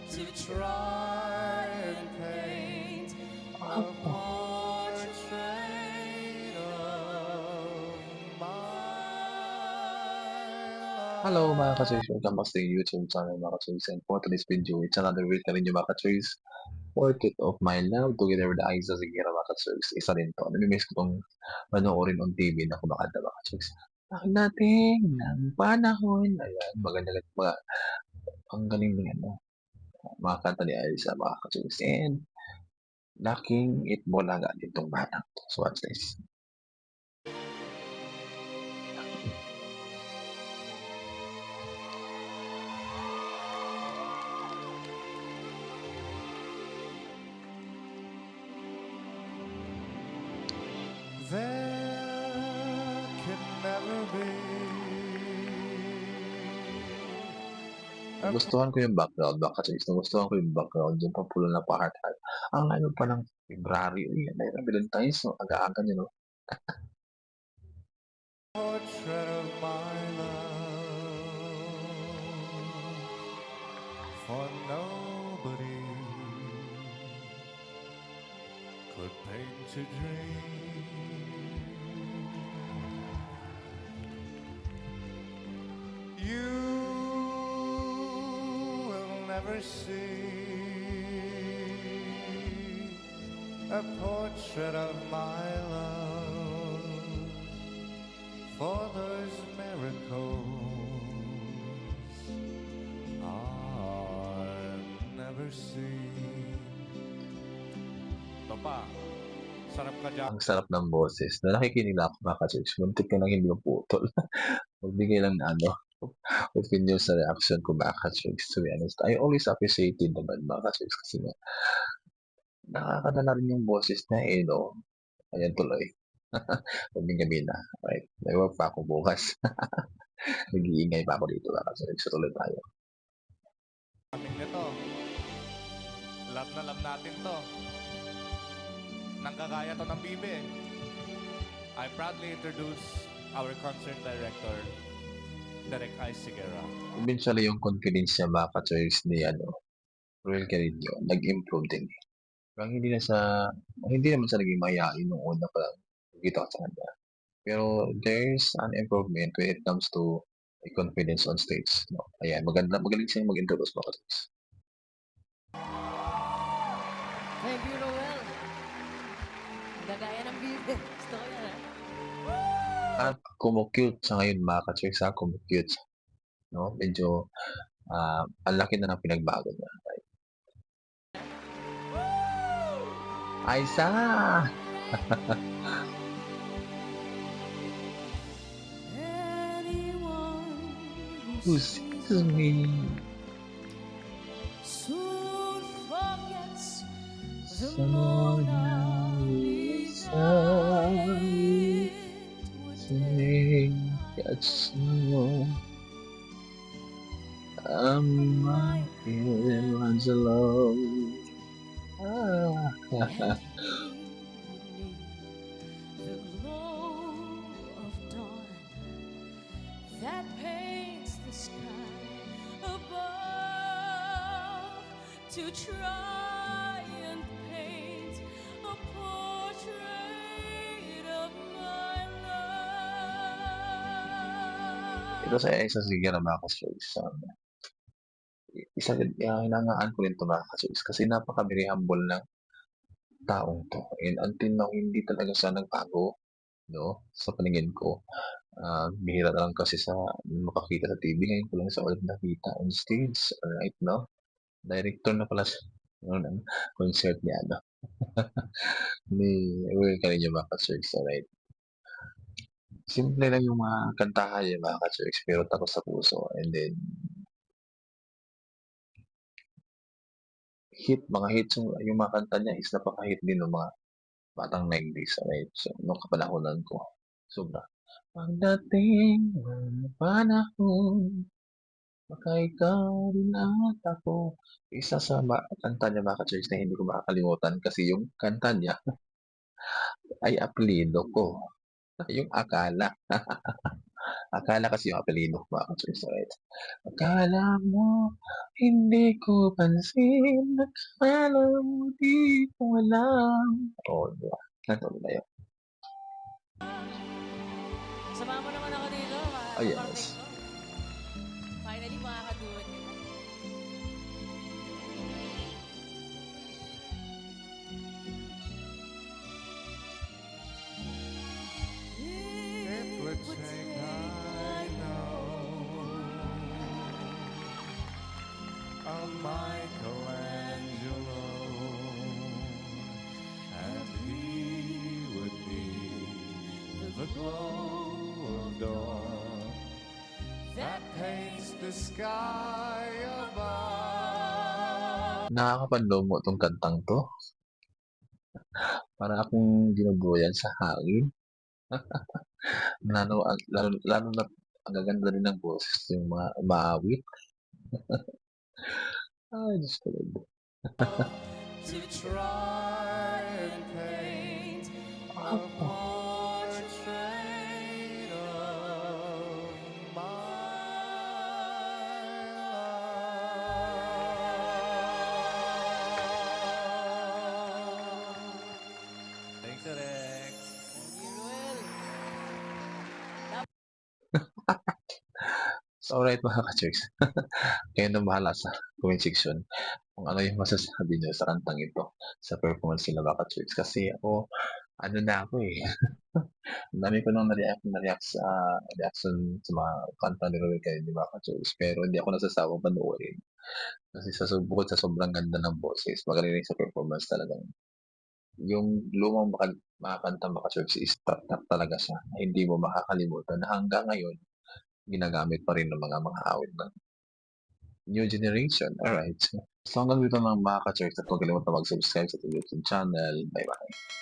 to try and paint a portrait of my Hello mga love. ka-choice, welcome back sa YouTube channel mga ka-choice, and for today's video, it's another week na rin yung mga ka-choice, Portrait of My Love together with Aiza Ziguera mga ka-choice. Isa rin to, namimiss ko tong panoorin on TV na kumakanta mga ka-choice. Pagdating ng panahon, ayan, maganda mga, ang galing ng ano, mga kanta ni Aiza mga ka-choice, and laking itbulaga ditong batang to. So watch this. There can never be a Nagustuhan ko yung background, baka choice. Nagustuhan ko yung background, yung papulo na pa-heart-heart. Ang ano pa ng February, yun na yung Valentine's, no? Aga-aga nyo, no? portrait of my love, for nobody could paint a dream. You will never see a portrait of my love, for those miracles are never seen. Ito pa, sarap ka dyan. Ang sarap ng boses. Na nakikinig na ako, mga ka-choice. Muntik ka nang hindi maputol. Magbigay lang ng ano, opinion sa reaction ko, mga ka-choice. To be honest, I always appreciated naman, mga ka-choice, kasi nga, nakakadala rin yung boses na eh, no? Ayan tuloy. Huwag gabi na. Right. May work pa ako bukas. Nag-iingay pa ako dito, mga ka-choice. So, tuloy tayo. Amin nito. Love na love natin to. Nangkakaya to ng bibe. I proudly introduce our concert director, Derek I. Sigera. Eventually, yung confidence niya, mga ka-choice, ni ano, Royal Carino, nag-improve din. Parang hindi naman siya naging mayayain nung una pa lang nakita ko sa kanya. Pero there's an improvement when it comes to confidence on stage. No? Ayan, magaling siyang mag-introduce mga ka-choice. Thank you, Noel. Gagaya ng bibe. Gusto ko yan, At kumukute siya ngayon, mga ka-choice, ha? Kumukute siya. No? Medyo, ang laki na ng pinagbago niya. Right? Aiza! Anyone Who sees me? soon forgets the Mona Mona Lisa. Lisa. It would take Catch mo. Michelangelo. and he would need the glow of dawn that paints the sky above to try and paint a portrait of my love. Ito sa isa sige na mga ka-choice. Isa hinangaan ko rin ito, mga ka-choice, kasi napaka-very humble ng taong to. And until now, hindi talaga siya nagbago, no? Sa paningin ko. Bihira na lang kasi sa makakita sa TV. Ngayon ko lang sa ulit nakita on stage. Alright, no? Director na pala siya. Ano, ng concert ni ano. Ni Will Carino, mga ka-choice. Alright. Simple lang yung mga kantahan niya, mga ka-choice, pero takos sa puso. And then, mga hits, yung mga kanta niya is napaka-hit din ng mga batang 90s, right? So, nung kapanahonan ko, sobra. Pagdating ng panahon, baka ikaw rin at ako. Isa sa kanta niya, mga ka-choice, na hindi ko makakalimutan kasi yung kanta niya ay apelido ko. Yung akala. Akala kasi yung apelyido ko, mga ka-choice, alright. Akala mo hindi ko pansin, akala mo di ko alam. Oo, di ba? Natuloy na yun. Samahan mo naman ako dito, Oh, ka-perfect yes. ko. Finally, makakaduet kita. It would take, I know, a Michelangelo, and he would need the glow of dawn that paints the sky above. Nakakapanlumo 'tong kantang 'to. Para akong dinuduyan sa hangin. Lalo na't ang gaganda rin ng boses yung mga umaawit. Ay, Diyos ko Lord. To try and paint a portrait of my love. Thanks, Rex. Thank you, Ruel. So, alright mga ka-chicks. Kayo na bahala sa comment section kung ano yung masasabi niyo sa kantang ito, sa performance nila mga ka-chicks. Kasi ako, ano na ako eh. Ang dami ko nang na-react sa reaction sa mga kanta ni Ruel kayo, di ba ka-chicks? Pero hindi ako nasasawang panoorin. Kasi bukod sa sobrang ganda ng boses, magaling rin sa performance talagang. Yung lumang mga kanta mga ka-chicks is top talaga siya. Hindi mo makakalimutan na hanggang ngayon, ginagamit pa rin ng mga awit ng new generation. Alright. So hanggang dito lang mga ka-church at huwag kalimutan mag-subscribe sa ating YouTube channel. Bye-bye.